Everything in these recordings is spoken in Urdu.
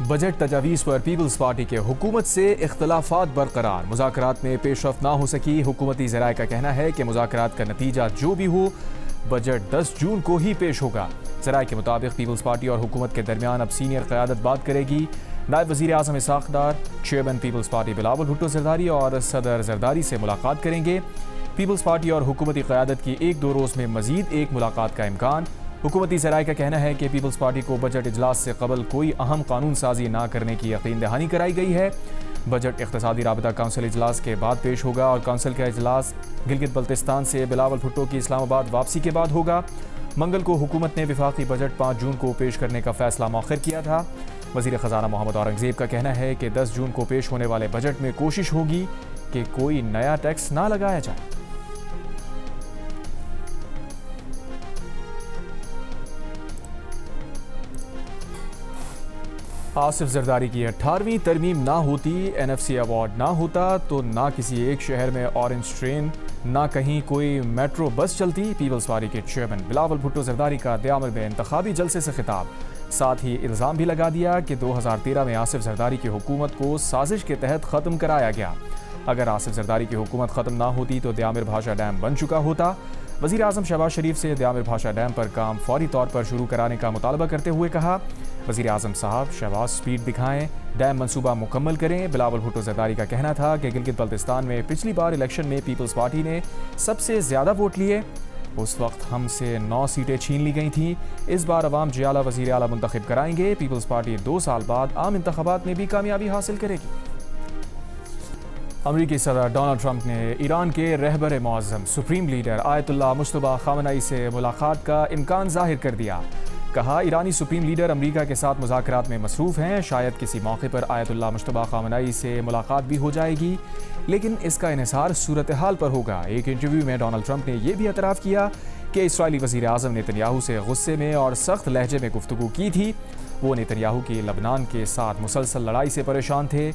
بجٹ تجاویز پر پیپلز پارٹی کے حکومت سے اختلافات برقرار، مذاکرات میں پیش رفت نہ ہو سکی۔ حکومتی ذرائع کا کہنا ہے کہ مذاکرات کا نتیجہ جو بھی ہو، بجٹ 10 جون کو ہی پیش ہوگا۔ ذرائع کے مطابق پیپلز پارٹی اور حکومت کے درمیان اب سینئر قیادت بات کرے گی۔ نائب وزیر اعظم اسحاق ڈار، چیئرمین پیپلز پارٹی بلاول بھٹو زرداری اور صدر زرداری سے ملاقات کریں گے۔ پیپلز پارٹی اور حکومتی قیادت کی 1-2 روز میں مزید ایک ملاقات کا امکان۔ حکومتی ذرائع کا کہنا ہے کہ پیپلز پارٹی کو بجٹ اجلاس سے قبل کوئی اہم قانون سازی نہ کرنے کی یقین دہانی کرائی گئی ہے۔ بجٹ اقتصادی رابطہ کونسل اجلاس کے بعد پیش ہوگا اور کونسل کا اجلاس گلگت بلتستان سے بلاول بھٹو کی اسلام آباد واپسی کے بعد ہوگا۔ منگل کو حکومت نے وفاقی بجٹ 5 جون کو پیش کرنے کا فیصلہ مؤخر کیا تھا۔ وزیر خزانہ محمد اورنگزیب کا کہنا ہے کہ 10 جون کو پیش ہونے والے بجٹ میں کوشش ہوگی کہ کوئی نیا ٹیکس نہ لگایا جائے۔ آصف زرداری کی 18ویں ترمیم نہ ہوتی، NFC ایوارڈ نہ ہوتا تو نہ کسی ایک شہر میں اورنج ٹرین، نہ کہیں کوئی میٹرو بس چلتی۔ پیپلز پارٹی کے چیئرمین بلاول بھٹو زرداری کا دیامر میں انتخابی جلسے سے خطاب، ساتھ ہی الزام بھی لگا دیا کہ 2013 میں آصف زرداری کی حکومت کو سازش کے تحت ختم کرایا گیا۔ اگر آصف زرداری کی حکومت ختم نہ ہوتی تو دیامر بھاشا ڈیم بن چکا ہوتا۔ وزیر اعظم شہباز شریف سے دیامر بھاشا ڈیم پر کام فوری طور پر شروع کرانے کا مطالبہ کرتے ہوئے کہا، وزیر اعظم صاحب شہباز سپیڈ دکھائیں، ڈیم منصوبہ مکمل کریں۔ بلاول بھٹو زرداری کا کہنا تھا کہ گلگت بلتستان میں پچھلی بار الیکشن میں پیپلز پارٹی نے سب سے زیادہ ووٹ لیے، اس وقت ہم سے 9 سیٹیں چھین لی گئی تھیں۔ اس بار عوام جی اعلیٰ وزیر اعلیٰ منتخب کرائیں گے۔ پیپلز پارٹی 2 سال بعد عام انتخابات میں بھی کامیابی حاصل کرے گی۔ امریکی صدر ڈونلڈ ٹرمپ نے ایران کے رہبر معظم سپریم لیڈر آیت اللہ مجتبیٰ خامنہ ای سے ملاقات کا امکان ظاہر کر دیا۔ کہا، ایرانی سپریم لیڈر امریکہ کے ساتھ مذاکرات میں مصروف ہیں، شاید کسی موقع پر آیت اللہ مجتبیٰ خامنہ ای سے ملاقات بھی ہو جائے گی، لیکن اس کا انحصار صورتحال پر ہوگا۔ ایک انٹرویو میں ڈونلڈ ٹرمپ نے یہ بھی اعتراف کیا کہ اسرائیلی وزیر اعظم نیتن سے غصے میں اور سخت لہجے میں گفتگو کی تھی۔ وہ نیتن کی لبنان کے ساتھ مسلسل لڑائی سے پریشان تھے۔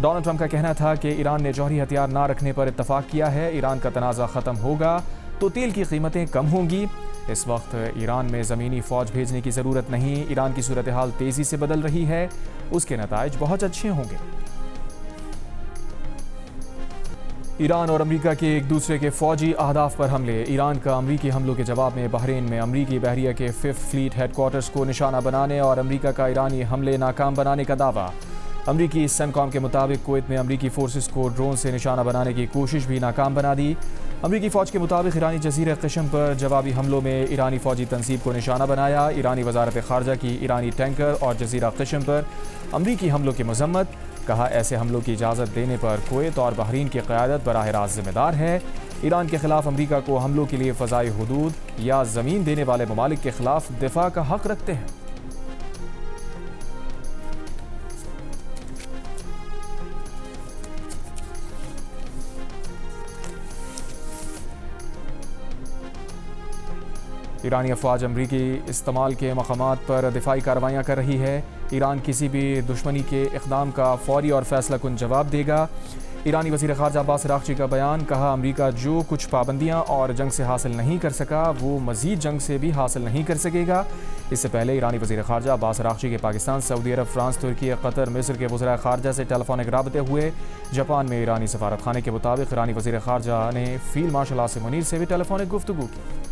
ڈونلڈ ٹرمپ کا کہنا تھا کہ ایران نے جوہری ہتھیار نہ رکھنے پر اتفاق کیا ہے۔ ایران کا تنازع ختم ہوگا تو تیل کی قیمتیں کم ہوں گی۔ اس وقت ایران میں زمینی فوج بھیجنے کی ضرورت نہیں۔ ایران کی صورتحال تیزی سے بدل رہی ہے، اس کے نتائج بہت اچھے ہوں گے۔ ایران اور امریکہ کے ایک دوسرے کے فوجی اہداف پر حملے۔ ایران کا امریکی حملوں کے جواب میں بحرین میں امریکی بحریہ کے 5th فلیٹ ہیڈ کوارٹرز کو نشانہ بنانے اور امریکہ کا ایرانی حملے ناکام بنانے کا دعویٰ۔ امریکی سینکام کے مطابق کویت میں امریکی فورسز کو ڈرون سے نشانہ بنانے کی کوشش بھی ناکام بنا دی۔ امریکی فوج کے مطابق ایرانی جزیرہ قشم پر جوابی حملوں میں ایرانی فوجی تنصیب کو نشانہ بنایا۔ ایرانی وزارت خارجہ کی ایرانی ٹینکر اور جزیرہ قشم پر امریکی حملوں کی مذمت۔ کہا، ایسے حملوں کی اجازت دینے پر کویت اور بحرین کی قیادت براہ راست ذمہ دار ہے۔ ایران کے خلاف امریکہ کو حملوں کے لیے فضائی حدود یا زمین دینے والے ممالک کے خلاف دفاع کا حق رکھتے ہیں۔ ایرانی افواج امریکی استعمال کے مقامات پر دفاعی کارروائیاں کر رہی ہے۔ ایران کسی بھی دشمنی کے اقدام کا فوری اور فیصلہ کن جواب دے گا۔ ایرانی وزیر خارجہ عباس اراغچی کا بیان، کہا، امریکہ جو کچھ پابندیاں اور جنگ سے حاصل نہیں کر سکا وہ مزید جنگ سے بھی حاصل نہیں کر سکے گا۔ اس سے پہلے ایرانی وزیر خارجہ عباس اراغچی کے پاکستان، سعودی عرب، فرانس، ترکی، قطر، مصر کے وزراء خارجہ سے ٹیلی فونک رابطے ہوئے۔ جاپان میں ایرانی سفارت خانے کے مطابق ایرانی وزیر خارجہ نے فیلڈ مارشل عاصم منیر سے بھی ٹیلی فونک گفتگو کی۔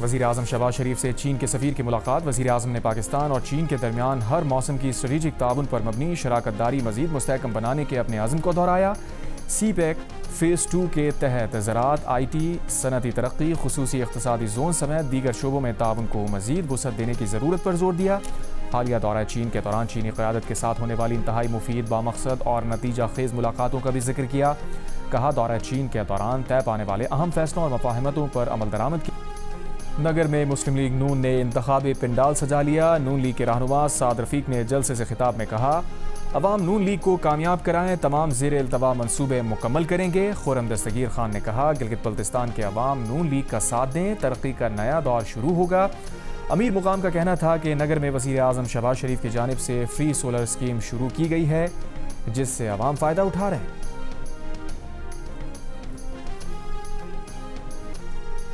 وزیر اعظم شہباز شریف سے چین کے سفیر کی ملاقات۔ وزیر اعظم نے پاکستان اور چین کے درمیان ہر موسم کی اسٹریٹجک تعاون پر مبنی شراکت داری مزید مستحکم بنانے کے اپنے عزم کو دہرایا۔ سی پیک فیز 2 کے تحت زراعت، IT، صنعتی ترقی، خصوصی اقتصادی زون سمیت دیگر شعبوں میں تعاون کو مزید وسعت دینے کی ضرورت پر زور دیا۔ حالیہ دورہ چین کے دوران چینی قیادت کے ساتھ ہونے والی انتہائی مفید، بامقصد اور نتیجہ خیز ملاقاتوں کا بھی ذکر کیا۔ کہا، دورہ چین کے دوران طے پانے والے اہم فیصلوں اور مفاہمتوں پر عمل درآمد کی۔ نگر میں مسلم لیگ نون نے انتخابی پنڈال سجا لیا۔ نون لیگ کے رہنما سعد رفیق نے جلسے سے خطاب میں کہا، عوام نون لیگ کو کامیاب کرائیں، تمام زیر التوا منصوبے مکمل کریں گے۔ خرم دستگیر خان نے کہا، گلگت بلتستان کے عوام نون لیگ کا ساتھ دیں، ترقی کا نیا دور شروع ہوگا۔ امیر مقام کا کہنا تھا کہ نگر میں وزیر اعظم شہباز شریف کی جانب سے فری سولر اسکیم شروع کی گئی ہے، جس سے عوام فائدہ اٹھا رہے ہیں۔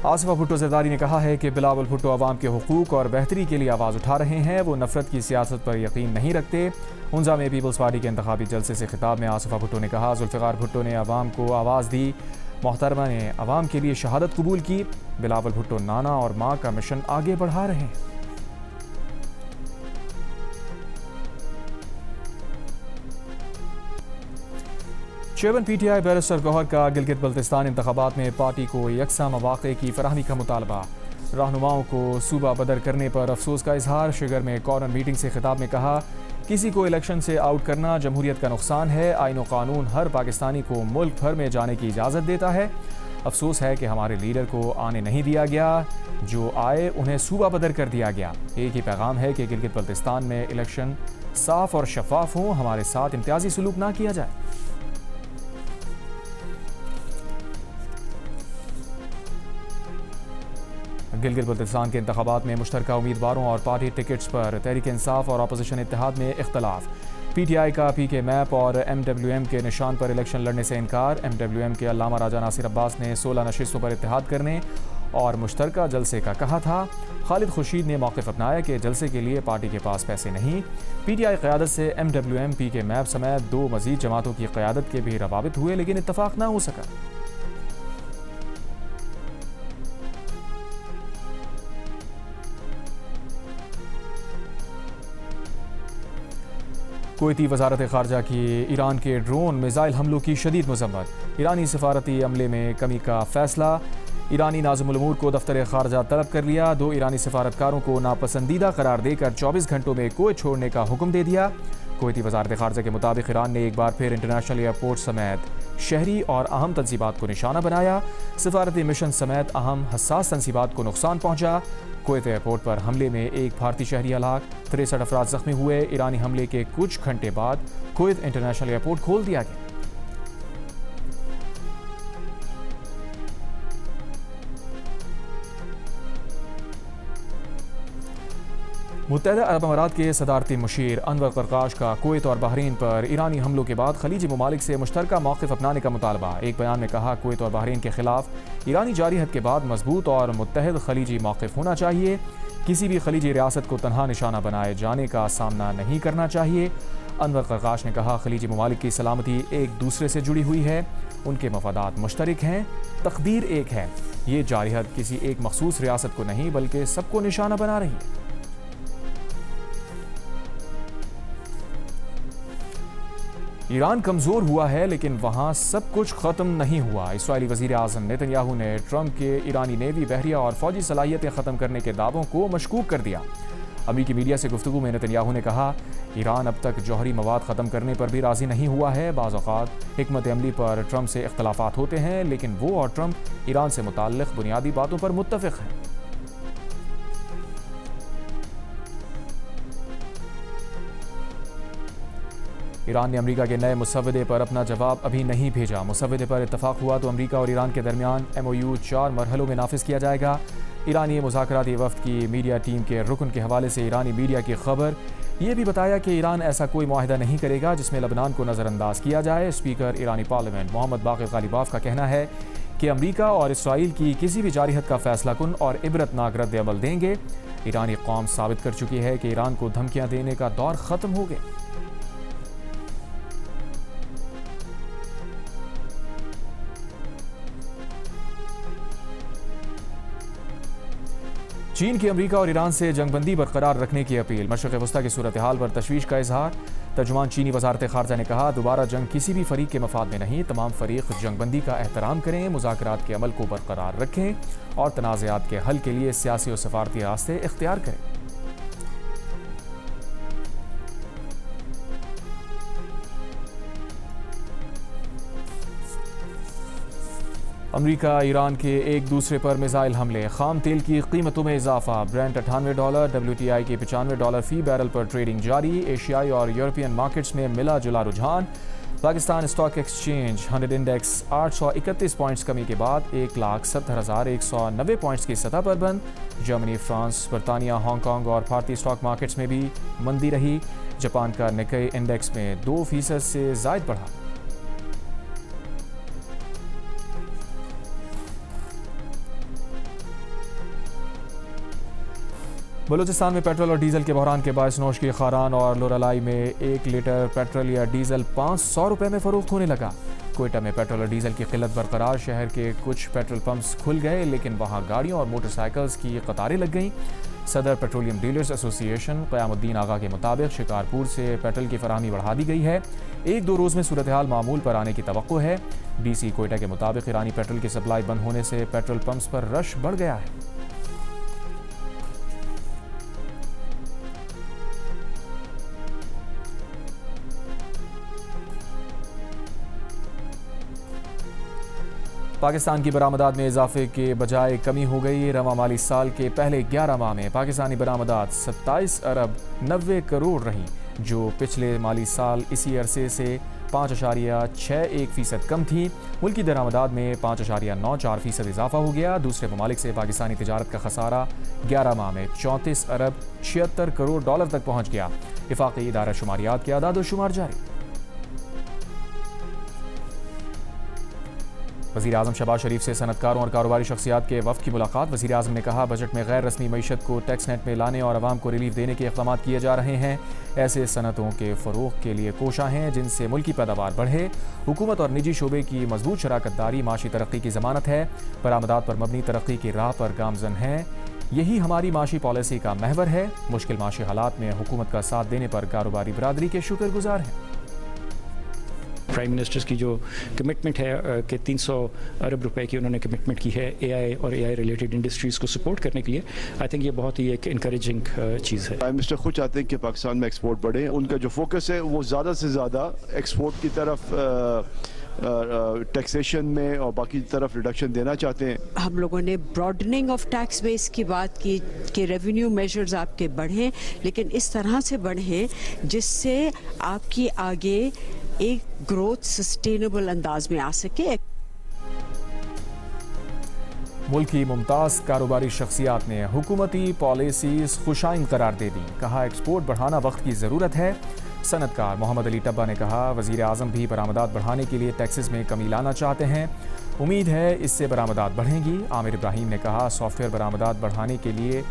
آصفہ بھٹو زرداری نے کہا ہے کہ بلاول بھٹو عوام کے حقوق اور بہتری کے لیے آواز اٹھا رہے ہیں، وہ نفرت کی سیاست پر یقین نہیں رکھتے۔ ہنزا میں پیپلز پارٹی کے انتخابی جلسے سے خطاب میں آصفہ بھٹو نے کہا، ذوالفقار بھٹو نے عوام کو آواز دی، محترمہ نے عوام کے لیے شہادت قبول کی، بلاول بھٹو نانا اور ماں کا مشن آگے بڑھا رہے ہیں۔ Chairman P T I barrister Gohar کا گلگت بلتستان انتخابات میں پارٹی کو یکساں مواقع کی فراہمی کا مطالبہ، رہنماؤں کو صوبہ بدر کرنے پر افسوس کا اظہار۔ شگر میں کارنر میٹنگ سے خطاب میں کہا، کسی کو الیکشن سے آؤٹ کرنا جمہوریت کا نقصان ہے، آئین و قانون ہر پاکستانی کو ملک بھر میں جانے کی اجازت دیتا ہے، افسوس ہے کہ ہمارے لیڈر کو آنے نہیں دیا گیا، جو آئے انہیں صوبہ بدر کر دیا گیا۔ ایک ہی پیغام ہے کہ گلگت بلتستان میں الیکشن صاف اور شفاف ہوں، ہمارے ساتھ امتیازی سلوک نہ کیا جائے۔ گلگت بلتستان کے انتخابات میں مشترکہ امیدواروں اور پارٹی ٹکٹس پر تحریک انصاف اور اپوزیشن اتحاد میں اختلاف۔ پی ٹی آئی کا پی کے میپ اور ایم ڈبلیو ایم کے نشان پر الیکشن لڑنے سے انکار۔ ایم ڈبلیو ایم کے علامہ راجہ ناصر عباس نے 16 نشستوں پر اتحاد کرنے اور مشترکہ جلسے کا کہا تھا۔ خالد خورشید نے موقف اپنایا کہ جلسے کے لیے پارٹی کے پاس پیسے نہیں۔ پی ٹی آئی قیادت سے ایم ڈبلیو ایم پی کے میپ سمیت 2 مزید جماعتوں کی قیادت کے بھی روابط ہوئے، لیکن اتفاق نہ ہو سکا۔ کویتی وزارت خارجہ کی ایران کے ڈرون میزائل حملوں کی شدید مذمت۔ ایرانی سفارتی عملے میں کمی کا فیصلہ، ایرانی ناظم الامور کو دفتر خارجہ طلب کر لیا، 2 ایرانی سفارتکاروں کو ناپسندیدہ قرار دے کر 24 گھنٹوں میں کویت چھوڑنے کا حکم دے دیا۔ کویتی وزارت خارجہ کے مطابق ایران نے ایک بار پھر انٹرنیشنل ایئرپورٹ سمیت شہری اور اہم تنصیبات کو نشانہ بنایا، سفارتی مشن سمیت اہم حساس تنصیبات کو نقصان پہنچا۔ کویت ایئرپورٹ پر حملے میں ایک بھارتی شہری ہلاک، 63 افراد زخمی ہوئے۔ ایرانی حملے کے کچھ گھنٹے بعد کویت انٹرنیشنل ایئرپورٹ کھول دیا گیا۔ متحدہ عرب امارات کے صدارتی مشیر انور قرقاش کا کویت اور بحرین پر ایرانی حملوں کے بعد خلیجی ممالک سے مشترکہ موقف اپنانے کا مطالبہ۔ ایک بیان میں کہا، کویت اور بحرین کے خلاف ایرانی جارحیت کے بعد مضبوط اور متحد خلیجی موقف ہونا چاہیے، کسی بھی خلیجی ریاست کو تنہا نشانہ بنائے جانے کا سامنا نہیں کرنا چاہیے۔ انور قرقاش نے کہا، خلیجی ممالک کی سلامتی ایک دوسرے سے جڑی ہوئی ہے، ان کے مفادات مشترک ہیں، تقدیر ایک ہے، یہ جارحیت کسی ایک مخصوص ریاست کو نہیں بلکہ سب کو نشانہ بنا رہی ہے۔ ایران کمزور ہوا ہے لیکن وہاں سب کچھ ختم نہیں ہوا۔ اسرائیلی وزیر اعظم نیتن یاہو نے ٹرمپ کے ایرانی نیوی، بحریہ اور فوجی صلاحیتیں ختم کرنے کے دعووں کو مشکوک کر دیا۔ امریکی میڈیا سے گفتگو میں نیتن یاہو نے کہا، ایران اب تک جوہری مواد ختم کرنے پر بھی راضی نہیں ہوا ہے۔ بعض اوقات حکمت عملی پر ٹرمپ سے اختلافات ہوتے ہیں، لیکن وہ اور ٹرمپ ایران سے متعلق بنیادی باتوں پر متفق ہیں۔ ایران نے امریکہ کے نئے مسودے پر اپنا جواب ابھی نہیں بھیجا۔ مسودے پر اتفاق ہوا تو امریکہ اور ایران کے درمیان ایم او یو 4 مرحلوں میں نافذ کیا جائے گا۔ ایرانی مذاکراتی وفد کی میڈیا ٹیم کے رکن کے حوالے سے ایرانی میڈیا کی خبر یہ بھی بتایا کہ ایران ایسا کوئی معاہدہ نہیں کرے گا جس میں لبنان کو نظر انداز کیا جائے۔ اسپیکر ایرانی پارلیمنٹ محمد باقر غالیباف کا کہنا ہے کہ امریکہ اور اسرائیل کی کسی بھی جارحیت کا فیصلہ کن اور عبرتناک رد عمل دیں گے۔ ایرانی قوم ثابت کر چکی ہے کہ ایران کو دھمکیاں دینے کا دور ختم ہو گیا۔ چین کی امریکہ اور ایران سے جنگ بندی برقرار رکھنے کی اپیل۔ مشرق وسطیٰ کی صورتحال پر تشویش کا اظہار۔ ترجمان چینی وزارت خارجہ نے کہا، دوبارہ جنگ کسی بھی فریق کے مفاد میں نہیں، تمام فریق جنگ بندی کا احترام کریں، مذاکرات کے عمل کو برقرار رکھیں اور تنازعات کے حل کے لیے سیاسی و سفارتی راستے اختیار کریں۔ امریکہ ایران کے ایک دوسرے پر میزائل حملے، خام تیل کی قیمتوں میں اضافہ، برینٹ $98، WTI کی $95 فی بیرل پر ٹریڈنگ جاری۔ ایشیائی اور یورپین مارکیٹس میں ملا جلا رجحان۔ Pakistan stock exchange 100 index 831 points کمی کے بعد 1,70,190 پوائنٹس کی سطح پر بند۔ جرمنی، فرانس، برطانیہ، ہانگ کانگ اور بھارتی اسٹاک مارکیٹس میں بھی مندی رہی۔ جاپان کا نکئی انڈیکس میں 2% سے زائد بڑھا۔ بلوچستان میں پیٹرول اور ڈیزل کے بحران کے باعث نوش کی خاران اور لورالائی میں 1 لیٹر پیٹرول یا ڈیزل 500 روپے میں فروخت ہونے لگا۔ کوئٹہ میں پیٹرول اور ڈیزل کی قلت برقرار، شہر کے کچھ پیٹرول پمپس کھل گئے لیکن وہاں گاڑیوں اور موٹر سائیکلز کی قطاریں لگ گئیں۔ صدر پیٹرولیم ڈیلرز ایسوسی ایشن قیام الدین آغا کے مطابق شکارپور سے پیٹرول کی فراہمی بڑھا دی گئی ہے۔ 1-2 روز میں صورتحال معمول پر آنے کی توقع ہے۔ ڈی سی کوئٹہ کے مطابق ایرانی پیٹرول کی سپلائی بند ہونے سے پیٹرول پمپس پر رش بڑھ گیا ہے۔ پاکستان کی برآمدات میں اضافے کے بجائے کمی ہو گئی۔ رواں مالی سال کے پہلے 11 ماہ میں پاکستانی برآمدات 27 ارب 90 کروڑ رہیں، جو پچھلے مالی سال اسی عرصے سے 5.61% کم تھی۔ ملکی درآمدات میں 5.94% اضافہ ہو گیا۔ دوسرے ممالک سے پاکستانی تجارت کا خسارہ 11 ماہ میں 34 ارب 76 کروڑ ڈالر تک پہنچ گیا۔ وفاقی ادارہ شماریات کے اعداد و شمار جاری۔ وزیر اعظم شہباز شریف سے صنعت کاروں اور کاروباری شخصیات کے وفد کی ملاقات۔ وزیر اعظم نے کہا بجٹ میں غیر رسمی معیشت کو ٹیکس نیٹ میں لانے اور عوام کو ریلیف دینے کے اقدامات کیے جا رہے ہیں۔ ایسے صنعتوں کے فروغ کے لیے کوشاں ہیں جن سے ملکی پیداوار بڑھے۔ حکومت اور نجی شعبے کی مضبوط شراکت داری معاشی ترقی کی ضمانت ہے۔ برآمدات پر مبنی ترقی کی راہ پر گامزن ہیں۔ یہی ہماری معاشی پالیسی کا محور ہے۔ مشکل معاشی حالات میں حکومت کا ساتھ دینے پر کاروباری برادری کے شکر گزار ہیں۔ پرائم منسٹرز کی جو کمٹمنٹ ہے کہ 300 ارب روپے کی انہوں نے کمٹمنٹ کی ہے اے آئی اور اے آئی ریلیٹڈ انڈسٹریز کو سپورٹ کرنے کے لیے، آئی تھنک یہ بہت ہی ایک انکریجنگ چیز ہے۔ پرائم منسٹر خود چاہتے ہیں کہ پاکستان میں ایکسپورٹ بڑھے۔ ان کا جو فوکس ہے وہ زیادہ سے زیادہ ایکسپورٹ کی طرف ٹیکسیشن میں اور باقی طرف ریڈکشن دینا چاہتے ہیں۔ ہم لوگوں نے براڈننگ آف ٹیکس بیس کی بات کی کہ ریونیو میجرز آپ کے بڑھیں، لیکن اس طرح سے بڑھیں جس سے آپ کی آگے ایک گروتھ سسٹینیبل انداز میں آ سکے۔ ملک کی ممتاز کاروباری شخصیات نے حکومتی پالیسیز خوشائند قرار دے دی۔ کہا ایکسپورٹ بڑھانا وقت کی ضرورت ہے۔ صنعت کار محمد علی ٹبا نے کہا وزیر اعظم بھی برآمدات بڑھانے کے لیے ٹیکسز میں کمی لانا چاہتے ہیں، امید ہے اس سے برآمدات بڑھیں گی۔ عامر ابراہیم نے کہا سافٹ ویئر برآمدات بڑھانے کے لیے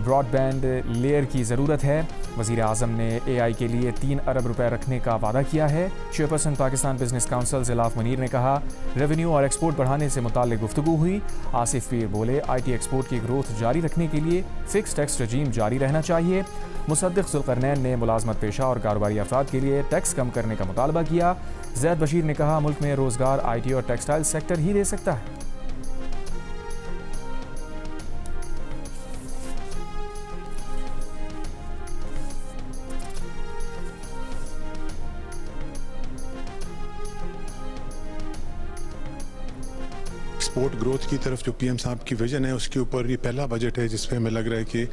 براڈ بینڈ لیئر کی ضرورت ہے۔ وزیر اعظم نے اے آئی کے لیے 3 ارب روپے رکھنے کا وعدہ کیا ہے۔ چیئرپرسن پاکستان بزنس کونسل ضیاف منیر نے کہا ریونیو اور ایکسپورٹ بڑھانے سے متعلق گفتگو ہوئی۔ آصف پیر بولے آئی ٹی ایکسپورٹ کی گروتھ جاری رکھنے کے لیے فکس ٹیکس رجیم جاری رہنا چاہیے۔ مصدق ذوالقرنین نے ملازمت پیشہ اور کاروباری افراد کے لیے ٹیکس کم کرنے کا مطالبہ کیا۔ زید بشیر نے کہا ملک میں روزگار آئی ٹی اور ٹیکسٹائل سیکٹر ہی دے سکتا ہے۔ ایکسپورٹ گروتھ کی طرف جو پی ایم صاحب کی ویژن ہے اس کے اوپر یہ پہلا بجٹ ہے جس پہ ہمیں لگ رہا ہے کہ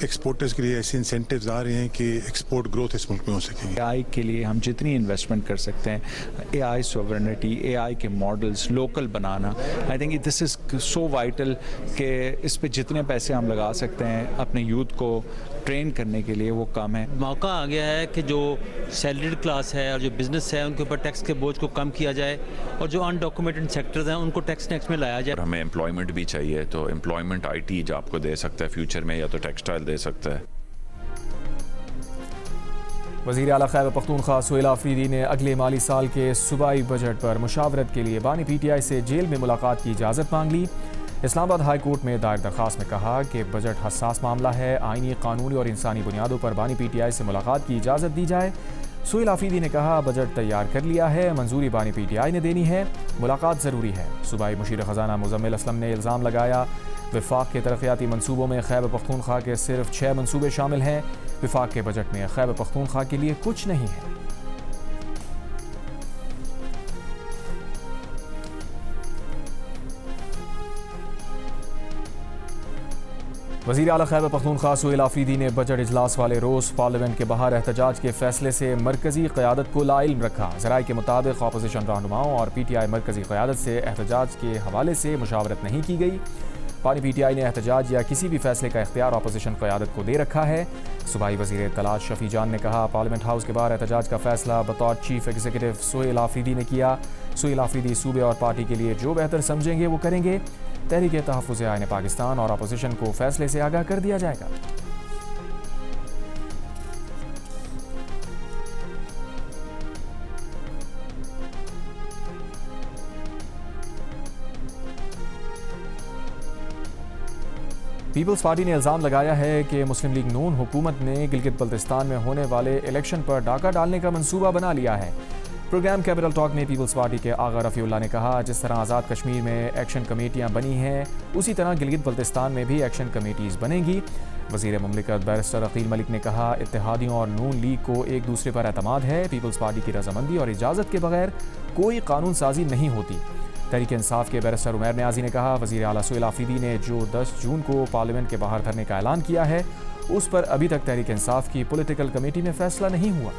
ایکسپورٹرز کے لیے ایسے انسینٹیوز آ رہے ہیں کہ ایکسپورٹ گروتھ اس ملک میں ہو سکے گی۔ اے آئی کے لیے ہم جتنی انویسٹمنٹ کر سکتے ہیں، اے آئی سوورنٹی، اے آئی کے models local banana, I think this is so vital کہ اس پہ جتنے پیسے ہم لگا سکتے ہیں اپنے یوتھ کو ٹرین کرنے کے لیے وہ کام ہے۔ موقع آ گیا ہے کہ جو سیلریڈ کلاس ہے اور جو بزنس ہے ان کے اوپر ٹیکس کے بوجھ کو کم کیا جائے اور جو ان ڈاکومنٹڈ سیکٹرز ہیں ان کو ٹیکس نیکس میں لایا جائے۔ ہمیں امپلائمنٹ بھی چاہیے، تو امپلائمنٹ آئی ٹی آپ کو دے سکتا ہے فیوچر میں، یا تو ٹیکسٹائل دے سکتا ہے۔ وزیر اعلیٰ خیبر پختونخوا سہیل آفریدی نے اگلے مالی سال کے صوبائی بجٹ پر مشاورت کے لیے بانی پی ٹی آئی سے جیل میں ملاقات کی اجازت مانگ لی۔ اسلام آباد ہائی کورٹ میں دائر درخواست میں کہا کہ بجٹ حساس معاملہ ہے، آئینی، قانونی اور انسانی بنیادوں پر بانی پی ٹی آئی سے ملاقات کی اجازت دی جائے۔ سہیل آفریدی نے کہا بجٹ تیار کر لیا ہے، منظوری بانی پی ٹی آئی نے دینی ہے، ملاقات ضروری ہے۔ صوبائی مشیر خزانہ مزمل اسلم نے الزام لگایا وفاق کے ترقیاتی منصوبوں میں خیبر پختونخوا کے صرف 6 منصوبے شامل ہیں، وفاق کے بجٹ میں خیبر پختونخوا کے لیے کچھ نہیں ہے۔ وزیر اعلیٰ خیبر پختونخوا سہیل آفریدی نے بجٹ اجلاس والے روز پارلیمنٹ کے باہر احتجاج کے فیصلے سے مرکزی قیادت کو لاعلم رکھا۔ ذرائع کے مطابق اپوزیشن رہنماؤں اور پی ٹی آئی مرکزی قیادت سے احتجاج کے حوالے سے مشاورت نہیں کی گئی۔ بانی پی ٹی آئی نے احتجاج یا کسی بھی فیصلے کا اختیار اپوزیشن قیادت کو دے رکھا ہے۔ صوبائی وزیر اطلاعات شفیع جان نے کہا پارلیمنٹ ہاؤس کے باہر احتجاج کا فیصلہ بطور چیف ایگزیکٹو سہیل آفریدی نے کیا۔ سہیل آفریدی صوبے اور پارٹی کے لیے جو بہتر سمجھیں گے وہ کریں گے۔ تحریک تحفظ آئین پاکستان اور اپوزیشن کو فیصلے سے آگاہ کر دیا جائے گا۔ پیپلز پارٹی نے الزام لگایا ہے کہ مسلم لیگ نون حکومت نے گلگت بلتستان میں ہونے والے الیکشن پر ڈاکہ ڈالنے کا منصوبہ بنا لیا ہے۔ پروگرام کیپٹل ٹاک میں پیپلز پارٹی کے آغا رفیع اللہ نے کہا، جس طرح آزاد کشمیر میں ایکشن کمیٹیاں بنی ہیں اسی طرح گلگت بلتستان میں بھی ایکشن کمیٹیز بنیں گی۔ وزیر مملکت بیرسٹر عقیل ملک نے کہا، اتحادیوں اور نون لیگ کو ایک دوسرے پر اعتماد ہے، پیپلز پارٹی کی رضامندی اور اجازت کے بغیر کوئی قانون سازی نہیں ہوتی۔ تحریک انصاف کے بیرسٹر عمیر نیازی نے کہا، وزیر اعلیٰ سہیل آفریدی نے جو 10 جون کو پارلیمنٹ کے باہر دھرنے کا اعلان کیا ہے اس پر ابھی تک تحریک انصاف کی پولیٹیکل کمیٹی میں فیصلہ نہیں ہوا۔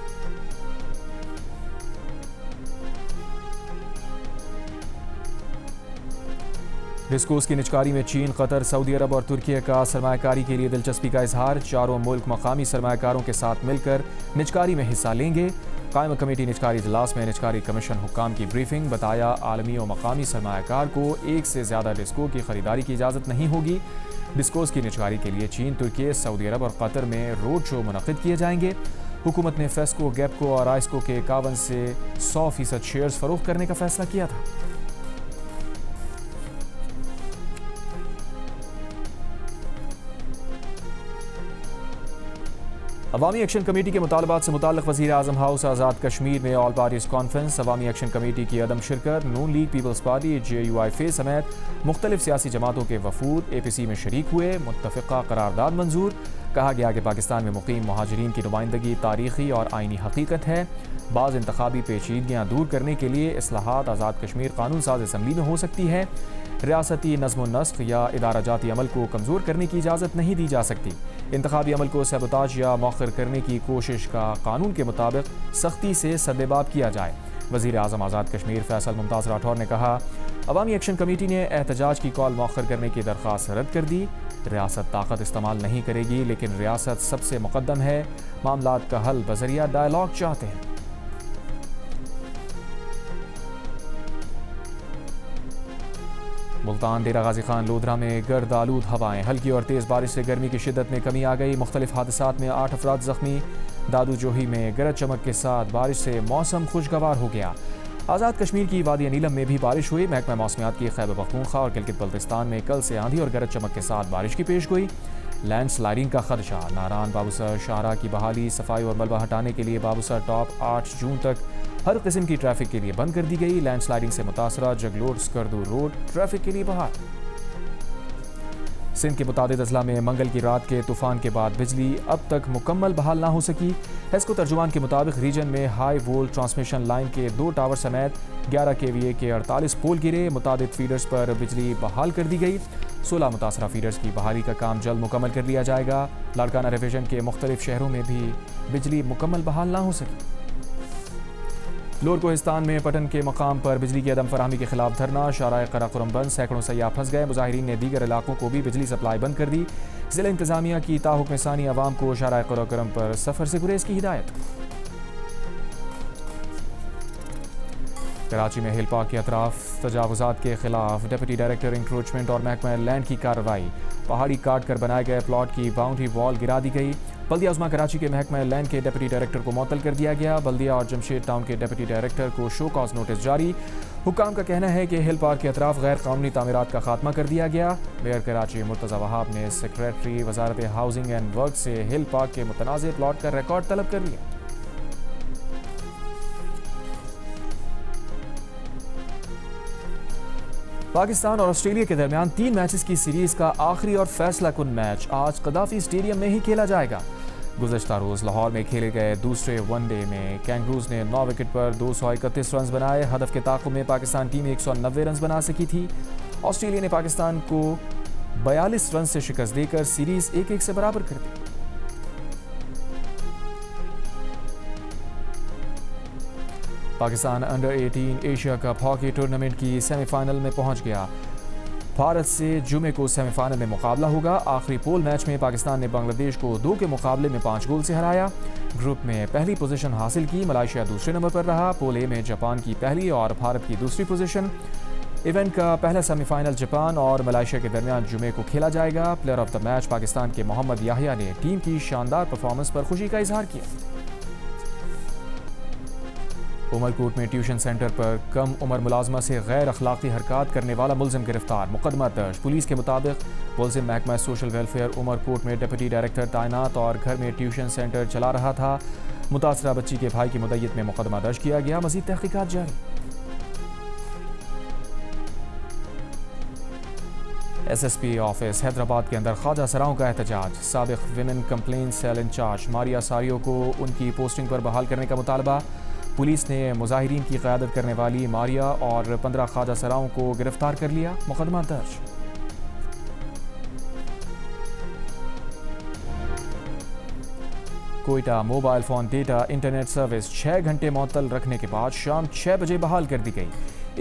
ڈسکورس کی نجکاری میں چین، قطر، سعودی عرب اور ترکیہ کا سرمایہ کاری کے لیے دلچسپی کا اظہار، چاروں ملک مقامی سرمایہ کاروں کے ساتھ مل کر نجکاری میں حصہ لیں گے۔ قائم کمیٹی نجکاری اجلاس میں نجکاری کمیشن حکام کی بریفنگ، بتایا عالمی و مقامی سرمایہ کار کو ایک سے زیادہ ڈسکو کی خریداری کی اجازت نہیں ہوگی۔ ڈسکوز کی نجکاری کے لیے چین، ترکیہ، سعودی عرب اور قطر میں روڈ شو منعقد کیے جائیں گے۔ حکومت نے فیسکو، گیپکو اور آئسکو کے 51 سے 100% شیئرز فروخت کرنے کا فیصلہ کیا تھا۔ عوامی ایکشن کمیٹی کے مطالبات سے متعلق وزیر اعظم ہاؤس آزاد کشمیر میں آل پارٹیز کانفرنس، عوامی ایکشن کمیٹی کی عدم شرکت، نون لیگ، پیپلز پارٹی، JUIF سمیت مختلف سیاسی جماعتوں کے وفود APC میں شریک ہوئے، متفقہ قرارداد منظور۔ کہا گیا کہ پاکستان میں مقیم مہاجرین کی نمائندگی تاریخی اور آئینی حقیقت ہے، بعض انتخابی پیچیدگیاں دور کرنے کے لیے اصلاحات آزاد کشمیر قانون ساز اسمبلی میں ہو سکتی ہے، ریاستی نظم و نسق یا ادارہ جاتی عمل کو کمزور کرنے کی اجازت نہیں دی جا سکتی، انتخابی عمل کو سیبوتاج یا مؤخر کرنے کی کوشش کا قانون کے مطابق سختی سے سدباب کیا جائے۔ وزیر اعظم آزاد کشمیر فیصل ممتاز راٹھور نے کہا، عوامی ایکشن کمیٹی نے احتجاج کی کال مؤخر کرنے کی درخواست رد کر دی، ریاست طاقت استعمال نہیں کرے گی لیکن ریاست سب سے مقدم ہے، معاملات کا حل بذریعہ ڈائیلاگ چاہتے ہیں۔ ملتان، ڈیرہ غازی خان، لودھرا میں گرد آلود ہوائیں، ہلکی اور تیز بارش سے گرمی کی شدت میں کمی آ گئی، مختلف حادثات میں 8 افراد زخمی، دادو جوہی میں گرج چمک کے ساتھ بارش سے موسم خوشگوار ہو گیا۔ آزاد کشمیر کی وادی نیلم میں بھی بارش ہوئی، محکمہ موسمیات کی خیبر پختونخوا اور گلگت بلتستان میں کل سے آندھی اور گرج چمک کے ساتھ بارش کی پیش گوئی۔ لینڈ سلائڈنگ کا خدشہ، ناران بابوسر شاہراہ کی بحالی، صفائی اور ملبہ ہٹانے کے لیے بابوسر ٹاپ 8 جون تک ہر قسم کی ٹریفک کے لیے بند کر دی گئی، لینڈ سلائڈنگ سے متاثرہ جگلوڈ سکردو روڈ ٹریفک کے لیے بحال۔ سندھ کے متعدد اضلاع میں منگل کی رات کے طوفان کے بعد بجلی اب تک مکمل بحال نہ ہو سکی، ہیسکو ترجمان کے مطابق ریجن میں ہائی وولٹ ٹرانسمیشن لائن کے 2 ٹاور سمیت 11 kVA کے 48 پول گرے، متعدد فیڈرز پر بجلی بحال کر دی گئی، 16 متاثرہ فیڈرز کی بحالی کا کام جلد مکمل کر لیا جائے گا۔ لاڑکانہ ڈویژن کے مختلف شہروں میں بھی بجلی مکمل بحال نہ ہو سکی۔ لور کوہستان میں پٹن کے مقام پر بجلی کی عدم فراہمی کے خلاف دھرنا، شارع قراقرم بند، سینکڑوں سیاح پھنس گئے، مظاہرین نے دیگر علاقوں کو بھی بجلی سپلائی بند کر دی، ضلع انتظامیہ کی تاحکم ثانی عوام کو شارع قراقرم پر سفر سے گریز کی ہدایت۔ کراچی میں ہل پارک کے اطراف تجاوزات کے خلاف ڈپٹی ڈائریکٹر انکروچمنٹ اور محکمہ لینڈ کی کارروائی، پہاڑی کاٹ کر بنائے گئے پلاٹ کی باؤنڈری وال گرا دی گئی، بلدیہ عظمیٰ کراچی کے محکمہ لینڈ کے ڈپٹی ڈائریکٹر کو معطل کر دیا گیا، بلدیہ اور جمشید ٹاؤن کے ڈپٹی ڈائریکٹر کو شو کاز نوٹس جاری، حکام کا کہنا ہے کہ ہل پارک کے اطراف غیر قانونی تعمیرات کا خاتمہ کر دیا گیا۔ میئر کراچی مرتضی وہاب نے سیکریٹری وزارت ہاؤسنگ اینڈ ورک سے ہل پارک کے متنازع پلاٹ کا ریکارڈ طلب کر لیا۔ پاکستان اور آسٹریلیا کے درمیان 3 میچز کی سیریز کا آخری اور فیصلہ کن میچ آج قذافی اسٹیڈیم میں ہی کھیلا جائے گا۔ گزشتہ روز لاہور میں کھیلے گئے دوسرے ون ڈے میں کینگروز نے 9 وکٹ پر 231 رنز بنائے، ہدف کے تعاقب میں پاکستان ٹیم 190 رنز بنا سکی تھی۔ آسٹریلیا نے پاکستان کو 42 رنز سے شکست دے کر سیریز 1-1 سے برابر کر دی۔ Pakistan under 18 Asia cup hockey tournament کی سیمی فائنل میں پہنچ گیا، بھارت سے جمعے کو سیمی فائنل میں مقابلہ ہوگا۔ آخری پول میچ میں پاکستان نے بنگلہ دیش کو 2 کے مقابلے میں 5 گول سے ہرایا، گروپ میں پہلی پوزیشن حاصل کی، ملائیشیا دوسرے نمبر پر رہا، پول اے میں جاپان کی پہلی اور بھارت کی دوسری پوزیشن۔ ایونٹ کا پہلا سیمی فائنل جاپان اور ملائیشیا کے درمیان جمعے کو کھیلا جائے گا. Player of the match Pakistan کے محمد یحییٰ نے ٹیم کی شاندار پرفارمنس پر خوشی کا اظہار کیا. عمرکوٹ میں ٹیوشن سینٹر پر کم عمر ملازمہ سے غیر اخلاقی حرکات کرنے والا ملزم گرفتار. مقدمہ درج. پولیس کے مطابق ملزم محکمہ سوشل ویلفیئر عمرکوٹ میں ڈپٹی ڈائریکٹر تعینات اور گھر میں ٹیوشن سینٹر چلا رہا تھا. متاثرہ بچی کے بھائی کی مدعیت میں مقدمہ درج کیا گیا. مزید تحقیقات جاری. S S P office Hyderabad کے اندر خواجہ سراؤں کا احتجاج. سابق ویمن کمپلین سیل انچارج ماریا ساریو کو ان کی پوسٹنگ پر بحال کرنے کا مطالبہ. پولیس نے مظاہرین کی قیادت کرنے والی ماریا اور 15 خواجہ سراؤں کو گرفتار کر لیا. مقدمہ درج. Quetta mobile phone data internet service 6 گھنٹے معطل رکھنے کے بعد شام 6 بجے بحال کر دی گئی.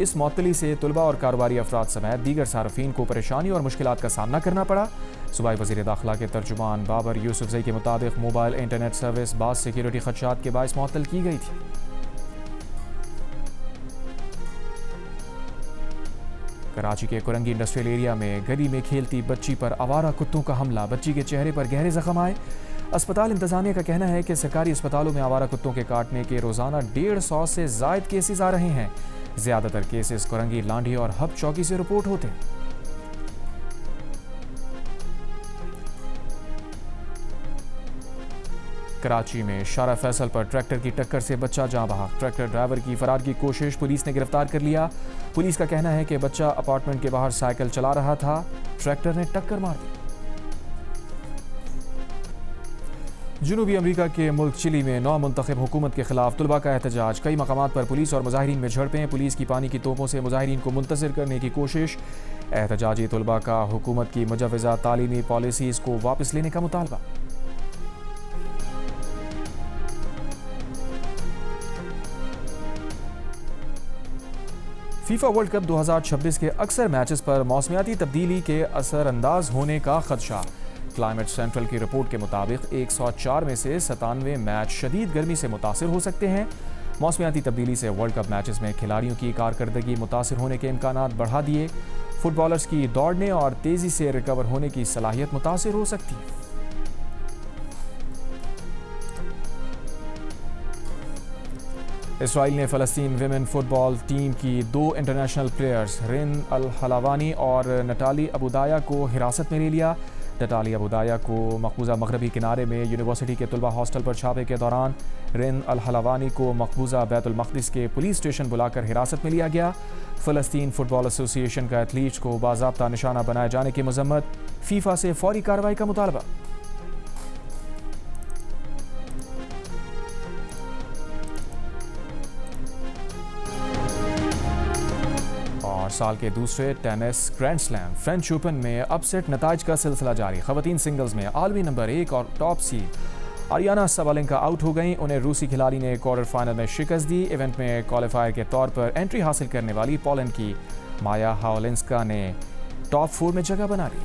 اس معطلی سے طلباء اور کاروباری افراد سمیت دیگر صارفین کو پریشانی اور مشکلات کا سامنا کرنا پڑا. صوبائی وزیر داخلہ کے ترجمان بابر یوسفزئی کے مطابق موبائل انٹرنیٹ سروس بعض سیکیورٹی خدشات کے باعث معطل کی گئی تھی. کراچی کے کرنگی انڈسٹریل ایریا میں گلی میں کھیلتی بچی پر آوارہ کتوں کا حملہ. بچی کے چہرے پر گہرے زخم آئے. اسپتال انتظامیہ کا کہنا ہے کہ سرکاری اسپتالوں میں آوارہ کتوں کے کاٹنے کے روزانہ 150 سے زائد کیسز آ رہے ہیں. زیادہ تر کیسز کرنگی لانڈھی اور ہب چوکی سے رپورٹ ہوتے ہیں. کراچی میں شارع فیصل پر ٹریکٹر کی ٹکر سے بچہ جاں بحق. ٹریکٹر ڈرائیور کی فرار کی کوشش پولیس نے گرفتار کر لیا. پولیس کا کہنا ہے کہ بچہ اپارٹمنٹ کے باہر سائیکل چلا رہا تھا. ٹریکٹر نے ٹکر مار دی. جنوبی امریکہ کے ملک چلی میں نو منتخب حکومت کے خلاف طلباء کا احتجاج. کئی مقامات پر پولیس اور مظاہرین میں جھڑپیں. پولیس کی پانی کی توپوں سے مظاہرین کو منتظر کرنے کی کوشش. احتجاجی طلباء کا حکومت کی مجوزہ تعلیمی پالیسیز کو واپس لینے کا مطالبہ. فیفا ورلڈ کپ 2026 کے اکثر میچز پر موسمیاتی تبدیلی کے اثر انداز ہونے کا خدشہ. کلائمیٹ سینٹرل کی رپورٹ کے مطابق 104 میں سے 97 میچ شدید گرمی سے متاثر ہو سکتے ہیں. موسمیاتی تبدیلی سے ورلڈ کپ میچز میں کھلاڑیوں کی کارکردگی متاثر ہونے کے امکانات بڑھا دیے. فٹ بالرز کی دوڑنے اور تیزی سے ریکور ہونے کی صلاحیت متاثر ہو سکتی ہے. اسرائیل نے فلسطین ویمن فٹ بال ٹیم کی 2 انٹرنیشنل پلیئرز رین الحلوانی اور نٹالی ابودایا کو حراست میں لے لیا. نٹالی ابودایا کو مقبوضہ مغربی کنارے میں یونیورسٹی کے طلبہ ہاسٹل پر چھاپے کے دوران، رین الحلوانی کو مقبوضہ بیت المقدس کے پولیس اسٹیشن بلا کر حراست میں لیا گیا. فلسطین فٹ بال ایسوسی ایشن کا ایتھلیٹس کو باضابطہ نشانہ بنائے جانے کی مذمت. فیفا سے فوری کارروائی کا مطالبہ. سال کے دوسرے tennis grand slam French open میں اپ سیٹ نتائج کا سلسلہ جاری. خواتین سنگلز میں عالمی نمبر 1 اور ٹاپ سیڈ آریانا سابالنکا آؤٹ ہو گئیں. انہیں روسی کھلاڑی نے کوارٹر فائنل میں شکست دی. ایونٹ میں کوالیفائر کے طور پر انٹری حاصل کرنے والی پولینڈ کی مایا ہاولینسکا نے ٹاپ 4 میں جگہ بنا لی.